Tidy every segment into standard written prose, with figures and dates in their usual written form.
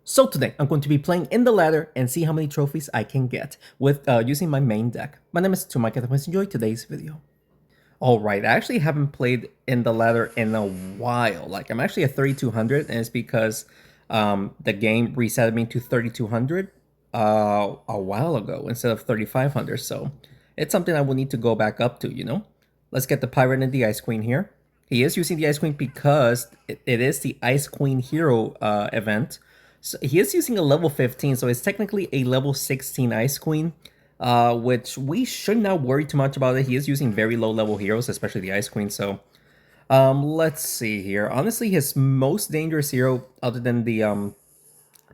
So today, I'm going to be playing in the ladder and see how many trophies I can get with using my main deck. My name is Mike, and please enjoy today's video. Alright, I actually haven't played in the ladder in a while. Like, I'm actually at 3200, and it's because the game reset me to 3200 a while ago instead of 3500, so it's something I will need to go back up to, you know? Let's get the Pirate and the Ice Queen here. He is using the Ice Queen because it is the Ice Queen Hero event. So he is using a level 15, so it's technically a level 16 Ice Queen, which we should not worry too much about it. He is using very low level heroes, especially the Ice Queen, so let's see here. Honestly, his most dangerous hero, other than the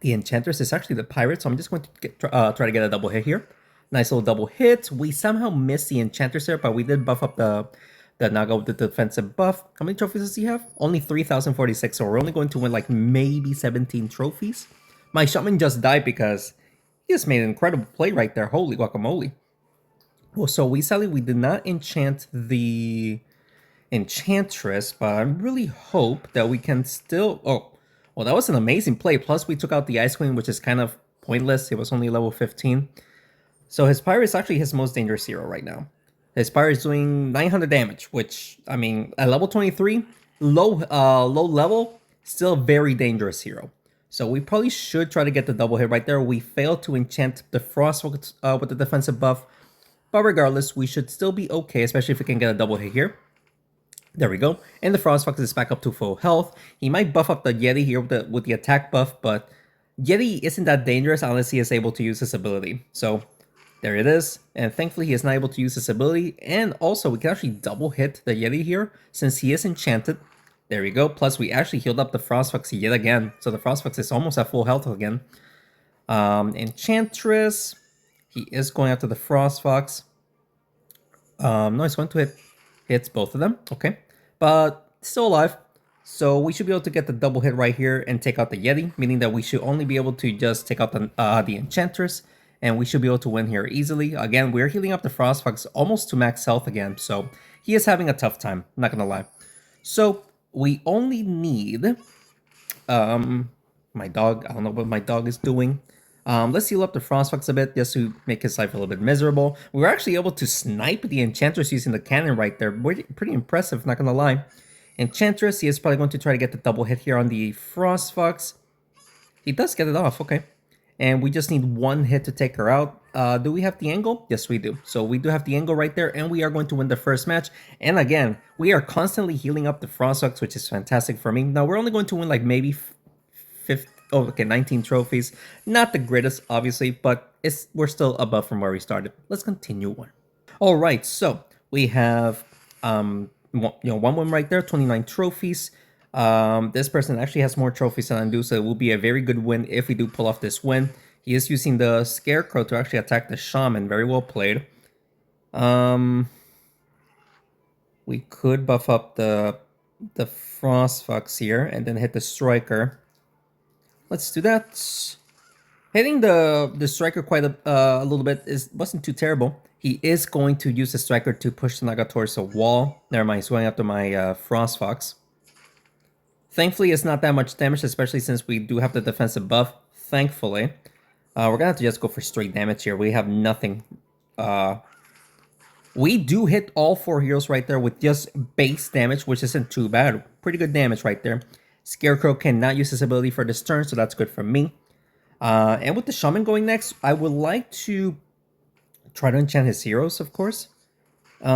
Enchantress, is actually the Pirate, so I'm just going to try to get a double hit here. Nice little double hit. We somehow missed the Enchantress here, but we did buff up the Naga with the defensive buff. How many trophies does he have? Only 3,046, so we're only going to win like maybe 17 trophies. My Shaman just died because he just made an incredible play right there. Holy guacamole. Well, so we did not enchant the Enchantress, but I really hope that we can still... Oh, well, that was an amazing play. Plus, we took out the Ice Queen, which is kind of pointless. It was only level 15. So his Pyre is actually his most dangerous hero right now. His Pyre is doing 900 damage, which, I mean, at level 23, low level, still a very dangerous hero. So we probably should try to get the double hit right there. We failed to enchant the Frost with the defensive buff. But regardless, we should still be okay, especially if we can get a double hit here. There we go. And the Frost Fox is back up to full health. He might buff up the Yeti here with the attack buff, but Yeti isn't that dangerous unless he is able to use his ability. So there it is. And thankfully he is not able to use his ability. And also we can actually double hit the Yeti here since he is enchanted. There we go. Plus we actually healed up the Frost Fox yet again. So the Frost Fox is almost at full health again. Enchantress. He is going after the Frost Fox. No, he's going to hits both of them. Okay. But still alive. So we should be able to get the double hit right here and take out the Yeti, meaning that we should only be able to just take out the Enchantress, and we should be able to win here easily. Again, we're healing up the Frost Fox almost to max health again, so he is having a tough time, not gonna lie. So we only need my dog. I don't know what my dog is doing. Let's heal up the Frost Fox a bit just to make his life a little bit miserable. We were actually able to snipe the Enchantress using the cannon right there. Pretty impressive, not gonna lie. Enchantress, he is probably going to try to get the double hit here on the Frost Fox. He does get it off, okay. And we just need one hit to take her out. Do we have the angle? Yes, we do. So we do have the angle right there, and we are going to win the first match. And again, we are constantly healing up the Frost Fox, which is fantastic for me. Now, we're only going to win like maybe 19 trophies. Not the greatest, obviously, but we're still above from where we started. Let's continue on. All right, so we have one win right there, 29 trophies. This person actually has more trophies than I do, so it will be a very good win if we do pull off this win. He is using the Scarecrow to actually attack the Shaman. Very well played. We could buff up the Frost Fox here and then hit the Striker. Let's do that. Hitting the Striker quite a little bit wasn't too terrible. He is going to use the Striker to push the Naga towards a wall. Never mind, he's going after my Frost Fox. Thankfully, it's not that much damage, especially since we do have the defensive buff. Thankfully. We're gonna have to just go for straight damage here. We have nothing. We do hit all 4 heroes right there with just base damage, which isn't too bad. Pretty good damage right there. Scarecrow cannot use his ability for this turn, so that's good for me. And with the Shaman going next, I would like to try to enchant his heroes, of course. We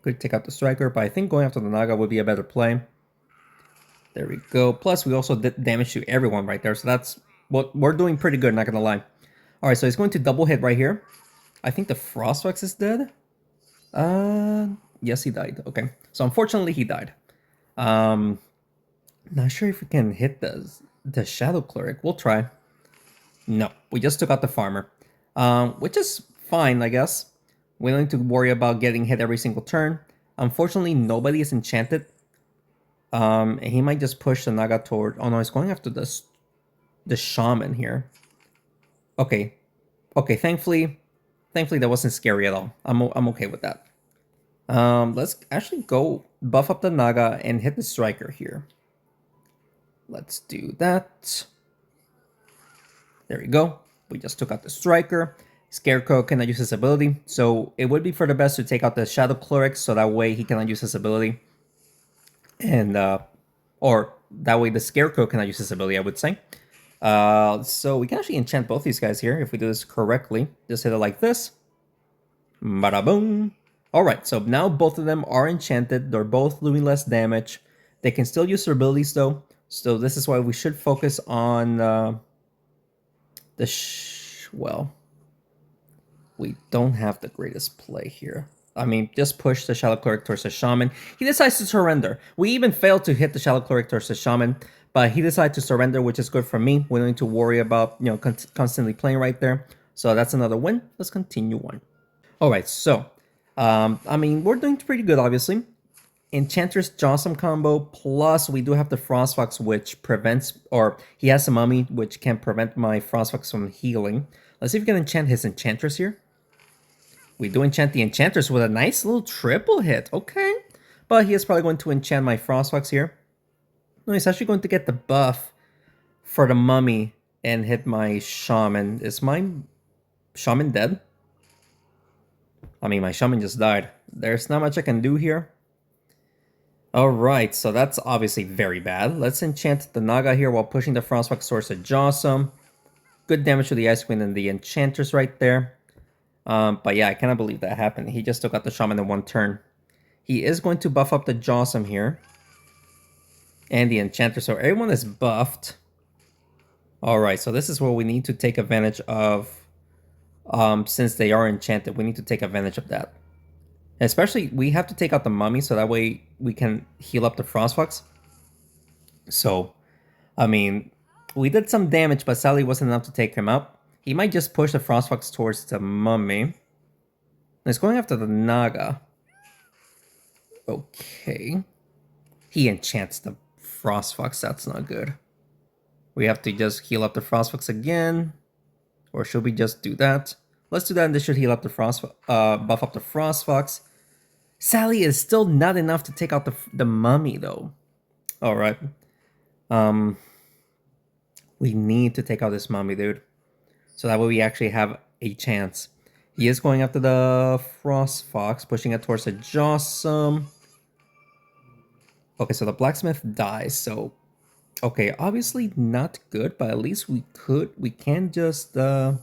could take out the Striker, but I think going after the Naga would be a better play. There we go. Plus, we also did damage to everyone right there, so that's what we're doing pretty good, not gonna lie. Alright, so he's going to double hit right here. I think the Frostwax is dead. Yes, he died. Okay. So unfortunately, he died. Not sure if we can hit the Shadow Cleric. We'll try. No, we just took out the Farmer. Which is fine, I guess. We don't need to worry about getting hit every single turn. Unfortunately, nobody is enchanted. He might just push the Naga toward... Oh no, he's going after the Shaman here. Okay. Okay, thankfully that wasn't scary at all. I'm okay with that. Let's actually go buff up the Naga and hit the Striker here. Let's do that. There we go. We just took out the striker. Scarecrow cannot use his ability, so it would be for the best to take out the Shadow Cleric, so that way he cannot use his ability. And, or that way the Scarecrow cannot use his ability, I would say. So we can actually enchant both these guys here if we do this correctly. Just hit it like this. Bada boom. Alright, so now both of them are enchanted. They're both doing less damage. They can still use their abilities though. So this is why we should focus on well, we don't have the greatest play here. I mean, just push the Shadow Cleric towards the Shaman. He decides to surrender. We even failed to hit the Shadow Cleric towards the Shaman, but he decided to surrender, which is good for me. We don't need to worry about, you know, constantly playing right there. So that's another win. Let's continue on. All right, so, I mean, we're doing pretty good, obviously. Enchantress Jossum combo, plus we do have the Frostfox, which prevents, or he has a Mummy, which can prevent my Frostfox from healing. Let's see if we can enchant his Enchantress here. We do enchant the Enchantress with a nice little triple hit, okay. But he is probably going to enchant my Frostfox here. No, he's actually going to get the buff for the Mummy and hit my Shaman. Is my Shaman dead? I mean, my Shaman just died. There's not much I can do here. Alright, so that's obviously very bad. Let's enchant the Naga here while pushing the Frostfox Source of Jossum. Good damage to the Ice Queen and the Enchantress right there. But yeah, I cannot believe that happened. He just took out the Shaman in one turn. He is going to buff up the Jossum here. And the Enchantress, so everyone is buffed. Alright, so this is where we need to take advantage of. Since they are enchanted, we need to take advantage of that. Especially, we have to take out the Mummy so that way we can heal up the Frostfox. So, I mean, we did some damage, but sadly wasn't enough to take him out. He might just push the Frostfox towards the Mummy. He's going after the Naga. Okay. He enchants the Frostfox, that's not good. We have to just heal up the Frostfox again. Or should we just do that? Let's do that and this should heal up the buff up the Frostfox. Sally is still not enough to take out the Mummy though. Alright. We need to take out this Mummy, dude. So that way we actually have a chance. He is going after the Frostfox, pushing it towards the Jossum. Okay, so the Blacksmith dies, so... Okay, obviously not good, but at least we can just... No,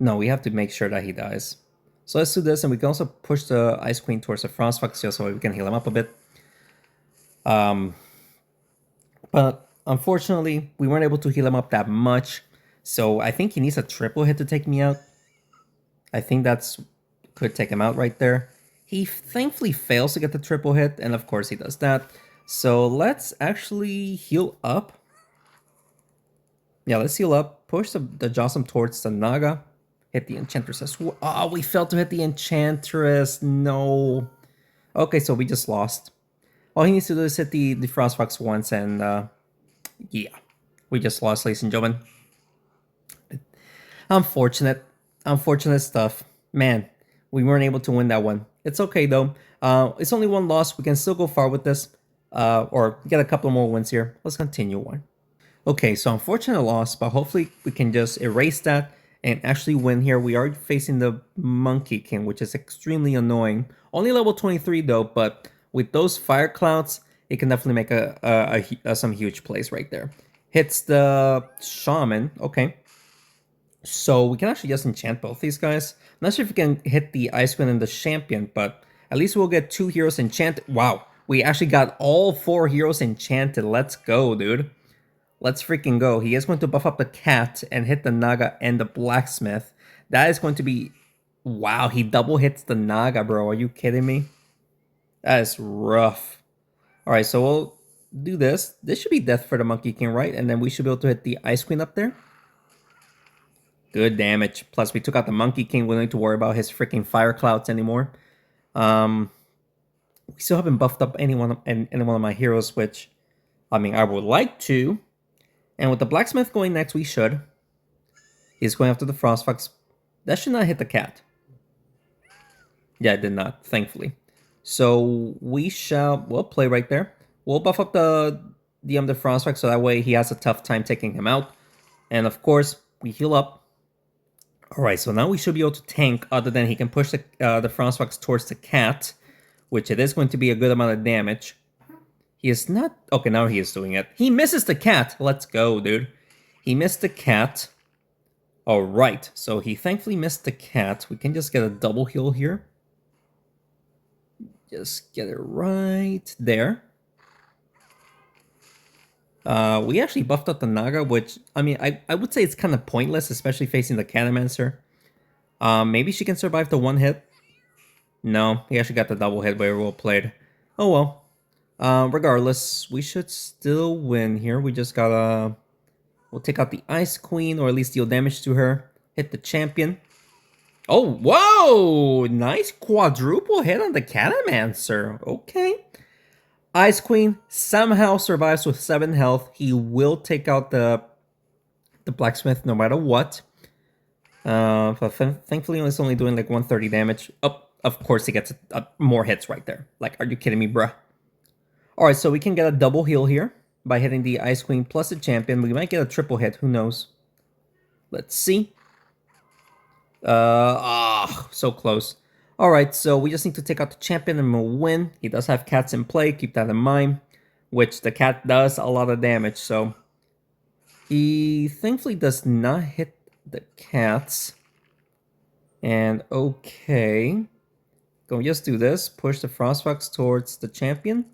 we have to make sure that he dies. So let's do this, and we can also push the Ice Queen towards the Frostfox just so we can heal him up a bit. But unfortunately, we weren't able to heal him up that much. So I think he needs a triple hit to take me out. I think could take him out right there. He thankfully fails to get the triple hit, and of course he does that. So let's actually heal up. Yeah, let's heal up. Push the Jossum towards the Naga. Hit the Enchantress as well. Oh, we failed to hit the Enchantress. No. Okay, so we just lost. All he needs to do is hit the Frostfox once, and yeah. We just lost, ladies and gentlemen. Unfortunate. Unfortunate stuff. Man, we weren't able to win that one. It's okay, though. It's only one loss. We can still go far with this. Or get a couple more wins here. Let's continue on. Okay, so unfortunate loss, but hopefully we can just erase that and actually win here. We are facing the Monkey King, which is extremely annoying. Only level 23 though, but with those fire clouds, it can definitely make some huge plays right there. Hits the Shaman, okay. So we can actually just enchant both these guys. I'm not sure if we can hit the Ice Queen and the Champion, but at least we'll get 2 heroes enchanted. Wow, we actually got all 4 heroes enchanted. Let's go, dude. Let's freaking go. He is going to buff up the cat and hit the Naga and the Blacksmith. That is going to be... Wow, he double hits the Naga, bro. Are you kidding me? That is rough. Alright, so we'll do this. This should be death for the Monkey King, right? And then we should be able to hit the Ice Queen up there. Good damage. Plus, we took out the Monkey King. We don't need to worry about his freaking fire clouds anymore. We still haven't buffed up any one of my heroes, which... I mean, I would like to... And with the Blacksmith going next, we should. He's going after the Frostfox. That should not hit the cat. Yeah, it did not, thankfully. So we'll play right there. We'll buff up the DM the Frostwalk, so that way he has a tough time taking him out. And of course, we heal up. Alright, so now we should be able to tank, other than he can push the Frostwalks towards the cat, which it is going to be a good amount of damage. He is not... Okay, now he is doing it. He misses the cat! Let's go, dude. He missed the cat. Alright, so he thankfully missed the cat. We can just get a double heal here. Just get it right there. We actually buffed up the Naga, which, I mean, I would say it's kind of pointless, especially facing the Catamancer. Maybe she can survive the one hit. No, he actually got the double hit, very well played. Oh well. Regardless, we should still win here. We just gotta... We'll take out the Ice Queen, or at least deal damage to her. Hit the champion. Oh, whoa! Nice quadruple hit on the Catamancer. Okay. Ice Queen somehow survives with 7 health. He will take out the blacksmith no matter what. But thankfully it's only doing like 130 damage. Oh, of course he gets more hits right there. Like, are you kidding me, bruh? Alright, so we can get a double heal here by hitting the Ice Queen plus the champion. We might get a triple hit, who knows? Let's see. So close. Alright, so we just need to take out the champion and we'll win. He does have cats in play, keep that in mind. Which the cat does a lot of damage, so... He thankfully does not hit the cats. And okay. Go just do this. Push the Frostfox towards the champion.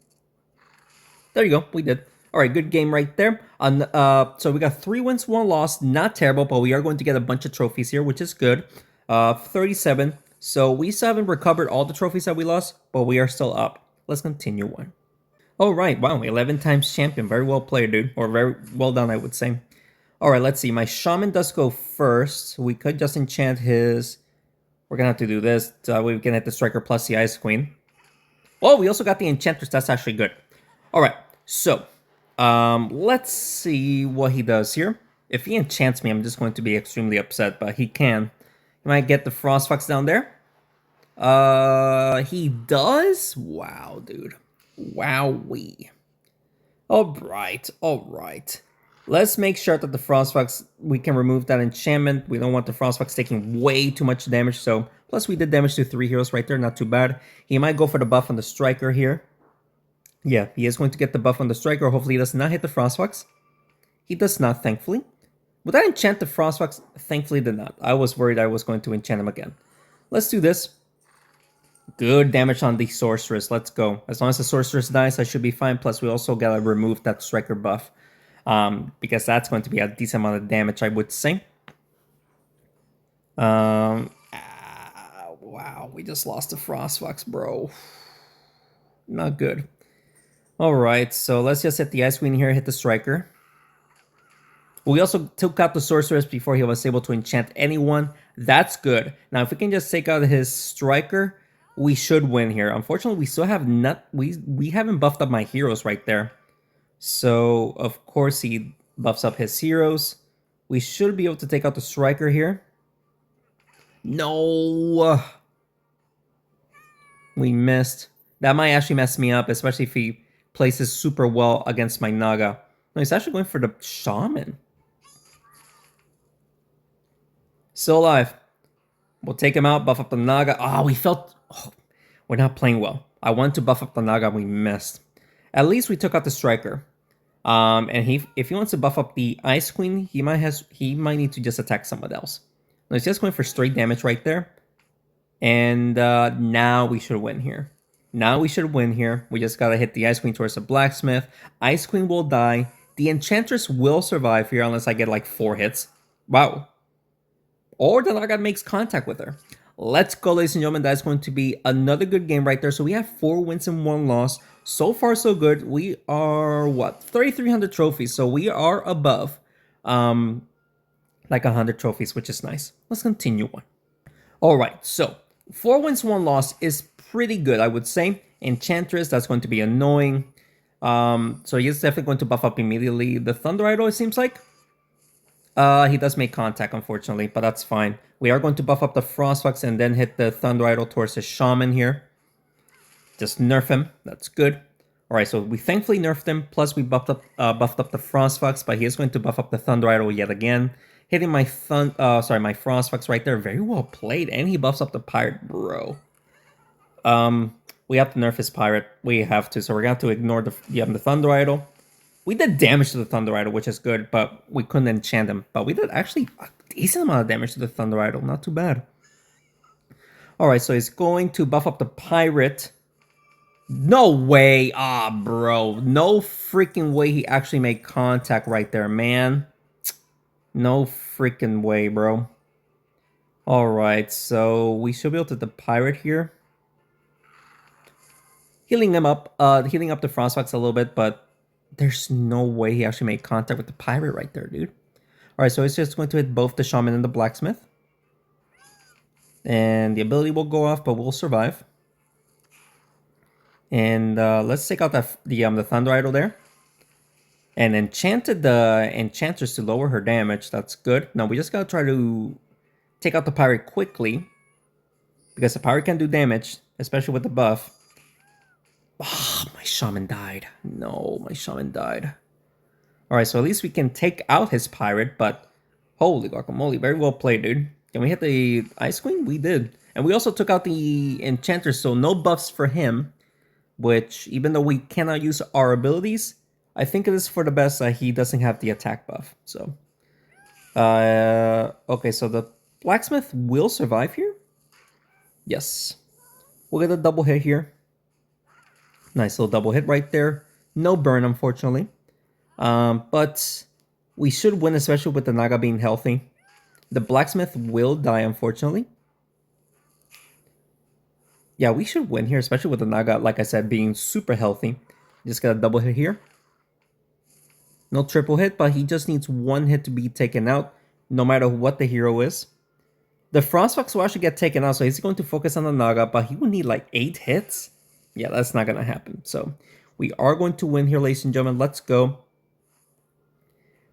There you go, we did. Alright, good game right there. So we got 3 wins, 1 loss. Not terrible, but we are going to get a bunch of trophies here, which is good. 37. So we still haven't recovered all the trophies that we lost, but we are still up. Let's continue on. Alright, wow, 11 times champion. Very well played, dude. Or very well done, I would say. Alright, let's see. My shaman does go first. We could just enchant his... We're gonna have to do this. We can hit the striker plus the Ice Queen. Oh, we also got the enchantress. That's actually good. Alright, so... let's see what he does here. If he enchants me, I'm just going to be extremely upset, but he can. He might get the Frostfox down there. He does? Wow, dude. Wowee. Alright. Let's make sure that the Frostfox, we can remove that enchantment. We don't want the Frostfox taking way too much damage, so... Plus, we did damage to 3 heroes right there, not too bad. He might go for the buff on the striker here. Yeah, he is going to get the buff on the striker. Hopefully he does not hit the Frostfox. He does not, thankfully. Would that enchant the Frostfox? Thankfully did not. I was worried I was going to enchant him again. Let's do this. Good damage on the Sorceress. Let's go. As long as the Sorceress dies, I should be fine. Plus, we also gotta remove that striker buff. Because that's going to be a decent amount of damage, I would say. Wow, we just lost the Frostfox, bro. Not good. Alright, so let's just hit the Ice Queen here, hit the striker. We also took out the Sorceress before he was able to enchant anyone. That's good. Now, if we can just take out his striker, we should win here. Unfortunately, we still have not... We haven't buffed up my heroes right there. So, of course, he buffs up his heroes. We should be able to take out the striker here. No! We missed. That might actually mess me up, especially if he places super well against my Naga. No, he's actually going for the Shaman. Still alive. We'll take him out, buff up the Naga. Ah, we felt... Oh, we're not playing well. I wanted to buff up the Naga, we missed. At least we took out the striker. And if he wants to buff up the Ice Queen, he might need to just attack someone else. No, he's just going for straight damage right there. And now we should win here. We just gotta hit the Ice Queen towards the blacksmith. Ice Queen will die. The Enchantress will survive here unless I get like 4 hits. Wow. Or the Naga makes contact with her. Let's go, ladies and gentlemen. That's going to be another good game right there. So we have 4 wins and 1 loss. So far, so good. We are, what, 3,300 trophies. So we are above like 100 trophies, which is nice. Let's continue on. All right, so 4 wins, 1 loss is pretty good, I would say. Enchantress, that's going to be annoying. So he's definitely going to buff up immediately. The Thunder Idol, it seems like. He does make contact, unfortunately, but that's fine. We are going to buff up the Frostfox and then hit the Thunder Idol towards the Shaman here. Just nerf him. That's good. Alright, so we thankfully nerfed him, plus we buffed up the Frostfox, but he is going to buff up the Thunder Idol yet again. Hitting my my Frostfox right there. Very well played, and he buffs up the Pirate, bro. We have to nerf his Pirate. We have to, so we're going to have to ignore the Thunder Idol. We did damage to the Thunder Idol, which is good, but we couldn't enchant him. But we did actually a decent amount of damage to the Thunder Idol. Not too bad. Alright, so he's going to buff up the Pirate. No way. Ah, bro. No freaking way he actually made contact right there, man. No freaking way, bro. Alright, so we should be able to the Pirate here. Healing up the Frostfox a little bit, but there's no way he actually made contact with the Pirate right there, dude. Alright, so it's just going to hit both the Shaman and the Blacksmith. And the ability will go off, but we'll survive. And let's take out the Thunder Idol there. And enchanted the Enchantress to lower her damage. That's good. Now we just gotta try to take out the Pirate quickly. Because the Pirate can do damage, especially with the buff. Ah, oh, my Shaman died. No, my Shaman died. Alright, so at least we can take out his Pirate, but holy guacamole, very well played, dude. Can we hit the Ice Queen? We did. And we also took out the Enchantress, so no buffs for him. Which, even though we cannot use our abilities, I think it is for the best that he doesn't have the attack buff. So, okay, so the Blacksmith will survive here. Yes. We'll get a double hit here. Nice little double hit right there. No burn, unfortunately. But we should win, especially with the Naga being healthy. The Blacksmith will die, unfortunately. Yeah, we should win here, especially with the Naga, like I said, being super healthy. Just got a double hit here. No triple hit, but he just needs one hit to be taken out, no matter what the hero is. The Frostfox will actually get taken out, so he's going to focus on the Naga, but he would need like 8 hits. Yeah, that's not going to happen. So we are going to win here, ladies and gentlemen. Let's go.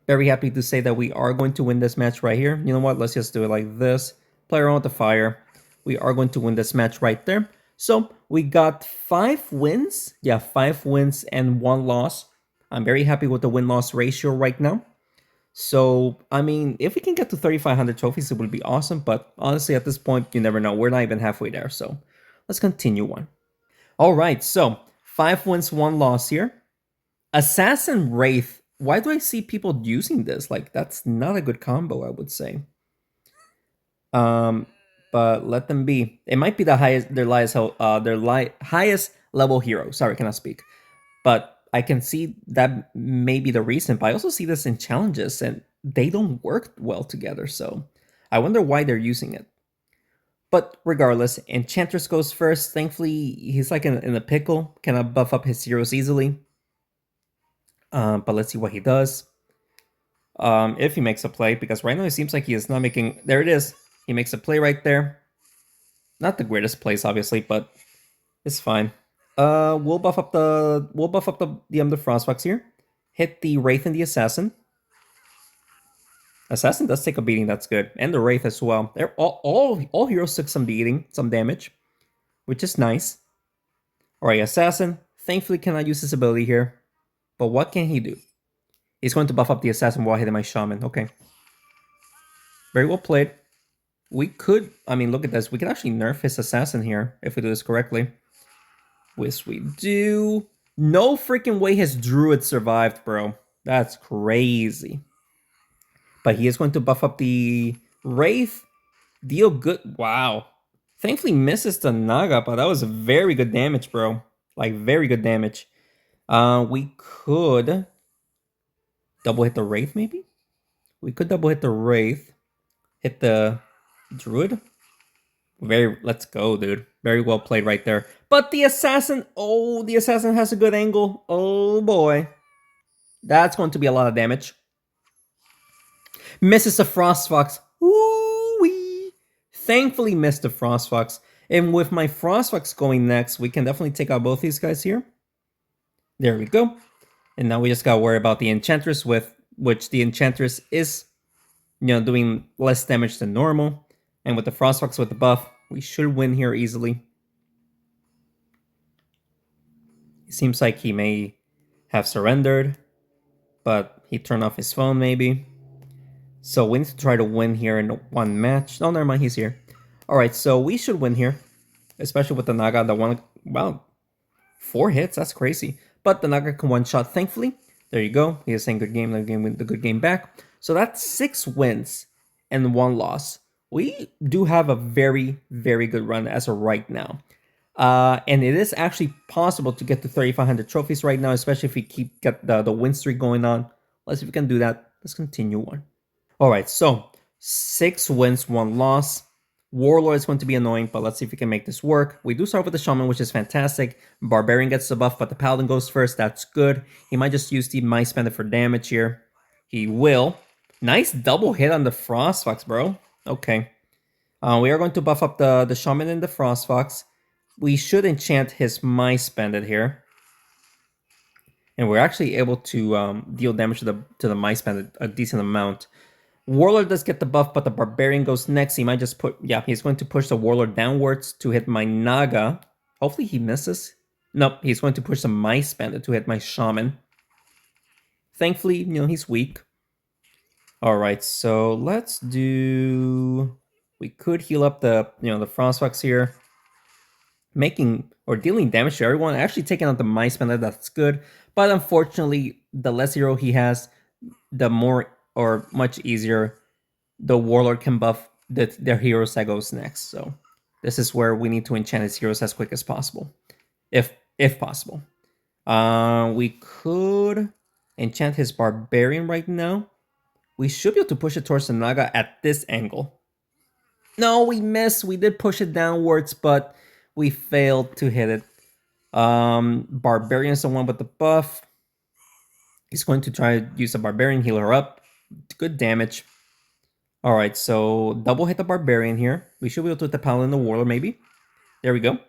Very happy to say that we are going to win this match right here. You know what? Let's just do it like this. Play around with the fire. We are going to win this match right there. So we got 5 wins. Yeah, 5 wins and 1 loss. I'm very happy with the win-loss ratio right now. So, I mean, if we can get to 3,500 trophies, it would be awesome. But honestly, at this point, you never know. We're not even halfway there. So let's continue on. All right, so 5 wins, 1 loss here. Assassin Wraith. Why do I see people using this? Like, that's not a good combo, I would say. But let them be. It might be the highest, highest level hero. Sorry, I cannot speak. But I can see that may be the reason. But I also see this in challenges, and they don't work well together. So I wonder why they're using it. But regardless, Enchantress goes first. Thankfully, he's like in a pickle. Cannot buff up his heroes easily. But let's see what he does. If he makes a play, because right now it seems like he is not making... There it is. He makes a play right there. Not the greatest plays, obviously, but it's fine. We'll buff up the Frostfox here. Hit the Wraith and the Assassin. Assassin does take a beating, that's good. And the Wraith as well. They're all heroes took some beating, some damage, which is nice. Alright, Assassin. Thankfully cannot use his ability here. But what can he do? He's going to buff up the Assassin while hitting my Shaman. Okay. Very well played. We could... I mean, look at this. We could actually nerf his Assassin here if we do this correctly. Which we do. No freaking way his Druid survived, bro. That's crazy. But he is going to buff up the Wraith. Deal good... Wow. Thankfully misses the Naga, but that was very good damage, bro. Like, very good damage. We could... double hit the Wraith, maybe? We could double hit the Wraith. Hit the Druid. Let's go, dude. Very well played right there. But the Assassin, oh, the Assassin has a good angle. Oh, boy. That's going to be a lot of damage. Misses the Frostfox. Ooh-wee. Thankfully missed the Frostfox. And with my Frostfox going next, we can definitely take out both these guys here. There we go. And now we just gotta worry about the Enchantress, with which the Enchantress is, you know, doing less damage than normal. And with the Frostfox with the buff, we should win here easily. It seems like he may have surrendered, but he turned off his phone maybe. So we need to try to win here in one match. Oh, never mind, he's here. Alright, so we should win here. Especially with the Naga that one. Wow, 4 hits, that's crazy. But the Naga can one-shot, thankfully. There you go. He is saying good game, the good game back. So that's 6 wins and 1 loss. We do have a very, very good run as of right now. And it is actually possible to get to 3,500 trophies right now, especially if we keep get the win streak going on. Let's see if we can do that. Let's continue on. All right, so 6 wins, 1 loss. Warlord is going to be annoying, but let's see if we can make this work. We do start with the Shaman, which is fantastic. Barbarian gets the buff, but the Paladin goes first. That's good. He might just use the Might Spend It for damage here. He will. Nice double hit on the Frostfox, bro. Okay. We are going to buff up the Shaman and the Frostfox. We should enchant his Might Spend It here. And we're actually able to deal damage to the Might Spend It a decent amount. Warlord does get the buff, but the Barbarian goes next. He might just put... Yeah, he's going to push the Warlord downwards to hit my Naga. Hopefully he misses. Nope, he's going to push the Mice Bandit to hit my Shaman. Thankfully, he's weak. Alright, so let's do... We could heal up the Frostfox here. Making or dealing damage to everyone. Actually taking out the Mice Bandit, that's good. But unfortunately, the less hero he has, the more or much easier the Warlord can buff their heroes that goes next. So this is where we need to enchant his heroes as quick as possible, if possible. We could enchant his Barbarian right now. We should be able to push it towards the Naga at this angle. No, we missed. We did push it downwards, but we failed to hit it. Barbarian's the one with the buff. He's going to try to use the Barbarian, heal her up. Good damage. Alright, so double hit the Barbarian here. We should be able to hit the Paladin and the Warlord, maybe. There we go.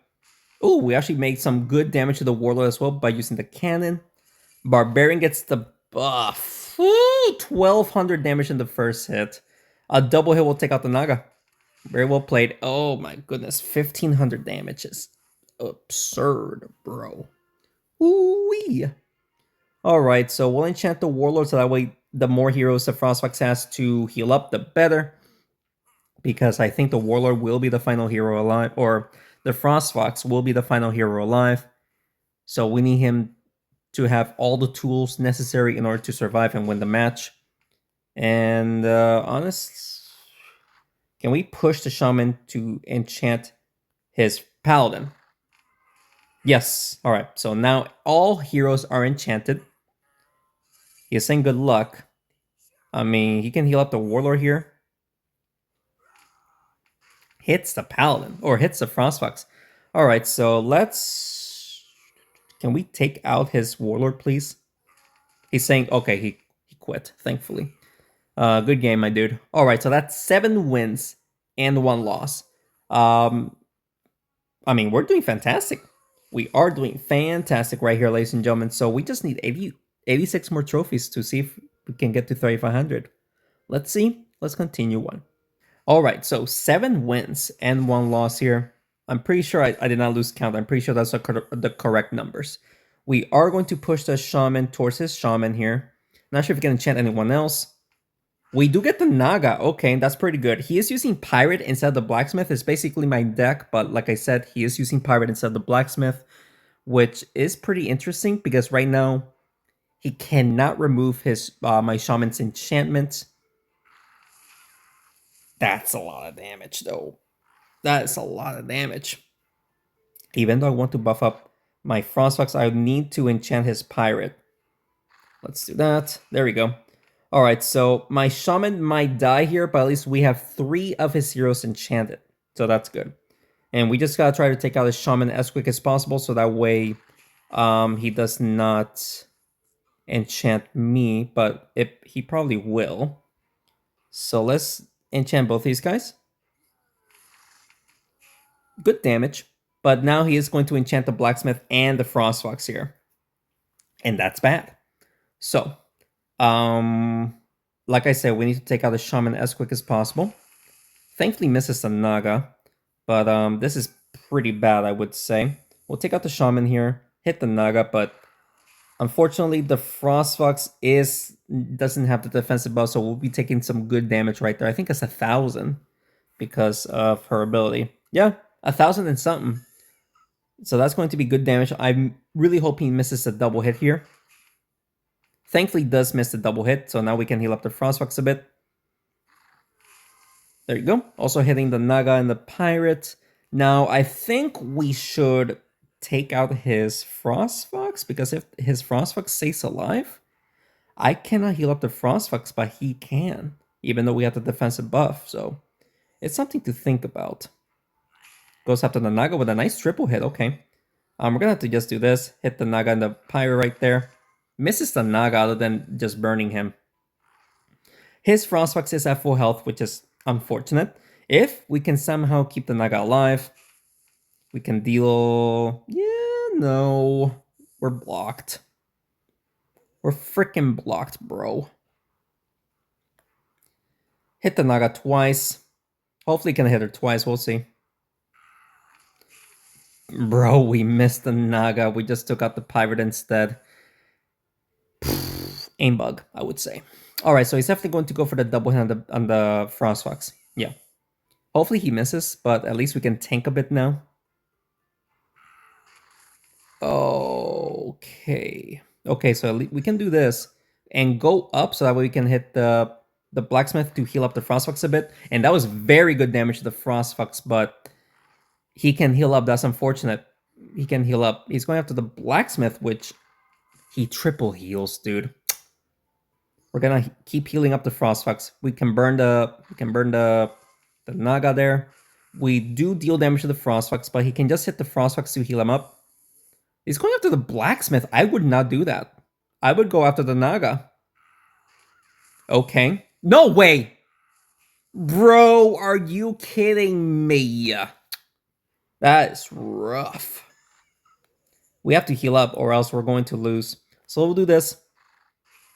Oh, we actually made some good damage to the Warlord as well by using the cannon. Barbarian gets the buff. Ooh, 1,200 damage in the first hit. A double hit will take out the Naga. Very well played. Oh my goodness, 1,500 damage is absurd, bro. Ooh-wee. Alright, so we'll enchant the Warlord so that way the more heroes the Frostfox has to heal up, the better. Because I think the Warlord will be the final hero alive, or the Frostfox will be the final hero alive. So we need him to have all the tools necessary in order to survive and win the match. And can we push the Shaman to enchant his Paladin? Yes. All right. So now all heroes are enchanted. He is saying good luck. I mean, he can heal up the Warlord here. Hits the Paladin, or hits the Frostfox. Alright, so let's... Can we take out his Warlord, please? He's saying, okay, he quit, thankfully. Good game, my dude. Alright, so that's 7 wins and 1 loss. I mean, we're doing fantastic. We are doing fantastic right here, ladies and gentlemen. So we just need 86 more trophies to see if we can get to 3,500. Let's see. Let's continue on. Alright, so 7 wins and 1 loss here. I'm pretty sure I did not lose count. I'm pretty sure that's the correct numbers. We are going to push the Shaman towards his Shaman here. Not sure if we can enchant anyone else. We do get the Naga. Okay, that's pretty good. He is using Pirate instead of the Blacksmith. It's basically my deck, but like I said, he is using Pirate instead of the Blacksmith, which is pretty interesting because right now he cannot remove his my Shaman's enchantment. That's a lot of damage, though. That is a lot of damage. Even though I want to buff up my Frostfox, I need to enchant his Pirate. Let's do that. There we go. Alright, so my Shaman might die here, but at least we have 3 of his heroes enchanted. So that's good. And we just gotta try to take out his Shaman as quick as possible, so that way he does not enchant me, but he probably will. So let's enchant both these guys. Good damage. But now he is going to enchant the Blacksmith and the Frostfox here. And that's bad. So, like I said, we need to take out the Shaman as quick as possible. Thankfully misses the Naga. But this is pretty bad, I would say. We'll take out the Shaman here. hit the Naga, but unfortunately the Frostfox doesn't have the defensive buff, so we'll be taking some good damage right there. I think it's 1,000 because of her ability. Yeah, 1,000 and something. So that's going to be good damage. I'm really hoping he misses a double hit here. Thankfully, he does miss the double hit, so now we can heal up the Frostfox a bit. There you go. Also hitting the Naga and the Pirate. Now, I think we should take out his Frostfox, because if his Frostfox stays alive, I cannot heal up the Frostfox, but he can, even though we have the defensive buff, so it's something to think about. Goes after the Naga with a nice triple hit, okay. We're gonna have to just do this, hit the Naga and the Pyre right there. Misses the Naga other than just burning him. His Frostfox is at full health, which is unfortunate. If we can somehow keep the Naga alive, we can deal... Yeah, no. We're blocked. We're freaking blocked, bro. Hit the Naga twice. Hopefully can hit her twice, we'll see. Bro, we missed the Naga. We just took out the Pirate instead. Aim bug, I would say. Alright, so he's definitely going to go for the double hit on the Frostfox. Yeah. Hopefully he misses, but at least we can tank a bit now. Okay. Okay, so we can do this and go up so that way we can hit the Blacksmith to heal up the Frostfox a bit. And that was very good damage to the Frostfox, but he can heal up. That's unfortunate. He can heal up. He's going after the Blacksmith, which he triple heals, dude. We're gonna keep healing up the Frostfox. We can burn the Naga there. We do deal damage to the Frostfox, but he can just hit the Frostfox to heal him up. He's going after the Blacksmith. I would not do that. I would go after the Naga. Okay. No way! Bro, are you kidding me? That is rough. We have to heal up or else we're going to lose. So we'll do this.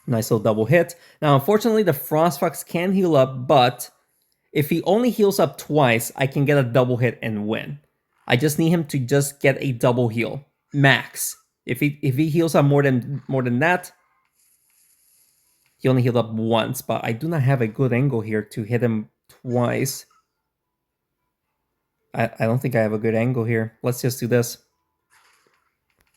Nice little double hit. Now, unfortunately, the Frostfox can heal up, but if he only heals up twice, I can get a double hit and win. I just need him to just get a double heal. Max. If he heals up more than that, he only healed up once, but I do not have a good angle here to hit him twice. I don't think I have a good angle here. Let's just do this.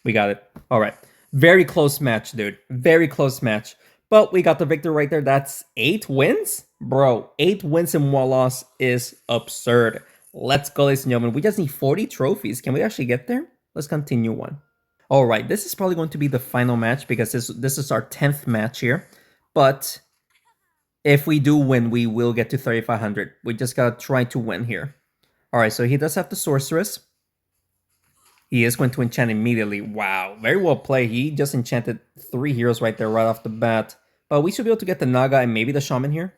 We got it. All right. Very close match, dude. Very close match. But we got the victor right there. That's 8 wins? Bro, 8 wins and 1 loss is absurd. Let's go, ladies and gentlemen. We just need 40 trophies. Can we actually get there? Let's continue on. All right, this is probably going to be the final match because this is our 10th match here. But if we do win, we will get to 3,500. We just gotta try to win here. All right, so he does have the Sorceress. He is going to enchant immediately. Wow, very well played. He just enchanted 3 heroes right there, right off the bat. But we should be able to get the Naga and maybe the Shaman here.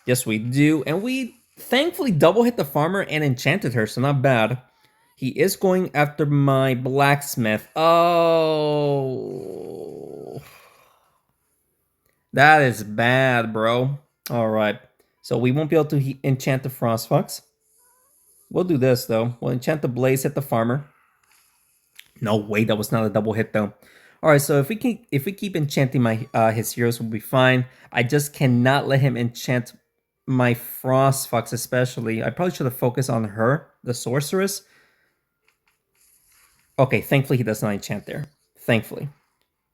Yes, we do. And we thankfully double hit the Farmer and enchanted her, so not bad. He is going after my Blacksmith. Oh. That is bad, bro. All right. So we won't be able to enchant the Frostfox. We'll do this, though. We'll enchant the Blaze, hit the Farmer. No, wait, that was not a double hit, though. All right, so if we keep enchanting his heroes, we'll be fine. I just cannot let him enchant my Frostfox, especially. I probably should have focused on her, the Sorceress. Okay, thankfully he does not enchant there. Thankfully.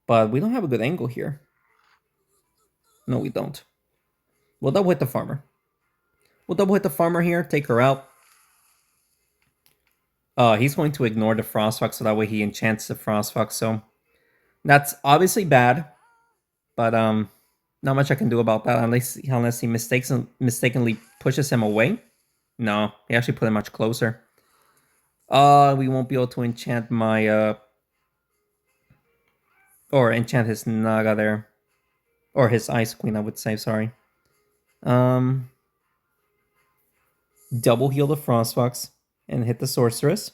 But we don't have a good angle here. No, we don't. We'll double hit the Farmer. We'll double hit the Farmer here, take her out. He's going to ignore the Frostfox, so that way he enchants the Frostfox, so... That's obviously bad, but not much I can do about that unless he mistakenly pushes him away. No, he actually put him much closer. We won't be able to enchant my or enchant his Naga there, or his Ice Queen, I would say. Sorry. Double heal the Frostfox and hit the Sorceress.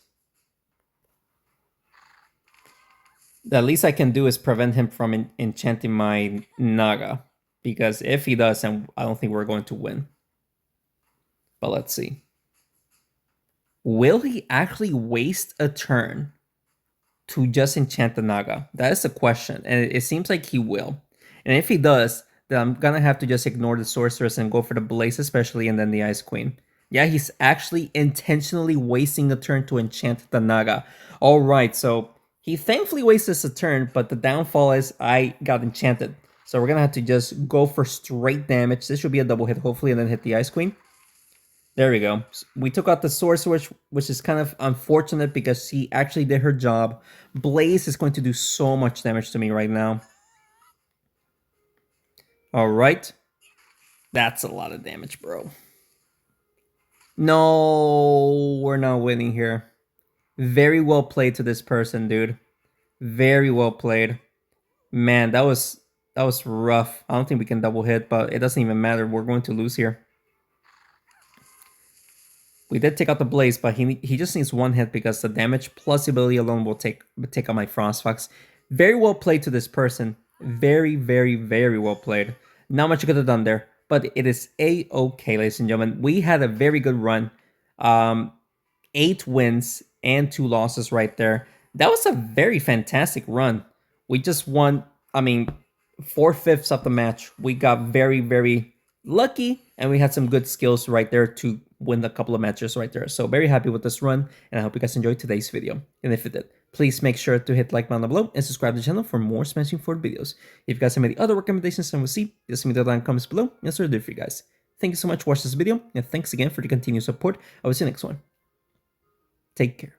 The least I can do is prevent him from enchanting my Naga. Because if he does, then I don't think we're going to win. But let's see. Will he actually waste a turn to just enchant the Naga? That is the question, and it seems like he will. And if he does, then I'm gonna have to just ignore the Sorceress and go for the Blaze especially, and then the Ice Queen. Yeah, he's actually intentionally wasting a turn to enchant the Naga. Alright, so he thankfully wastes a turn, but the downfall is I got enchanted. So we're gonna have to just go for straight damage. This should be a double hit, hopefully, and then hit the Ice Queen. There we go. We took out the Sorcerer, which is kind of unfortunate because she actually did her job. Blaze is going to do so much damage to me right now. Alright. That's a lot of damage, bro. No, we're not winning here. Very well played to this person, dude. Very well played. Man, that was rough. I don't think we can double hit, but it doesn't even matter. We're going to lose here. We did take out the Blaze, but he just needs one hit because the damage plus ability alone will take out my Frostfox. Very well played to this person. Very, very, very well played. Not much you could have done there, but it is a-okay, ladies and gentlemen. We had a very good run. 8 wins and 2 losses right there. That was a very fantastic run. We just won, I mean, 4/5 of the match. We got very, very lucky, and we had some good skills right there to win a couple of matches right there. So very happy with this run, and I hope you guys enjoyed today's video. And if you did, please make sure to hit like button down below and subscribe to the channel for more Smashing Forward videos. If you guys have any other recommendations and we'll see, just leave me down in the comments below. Yes, sir, do for you guys. Thank you so much for watching this video, and thanks again for the continued support. I will see you next one. Take care.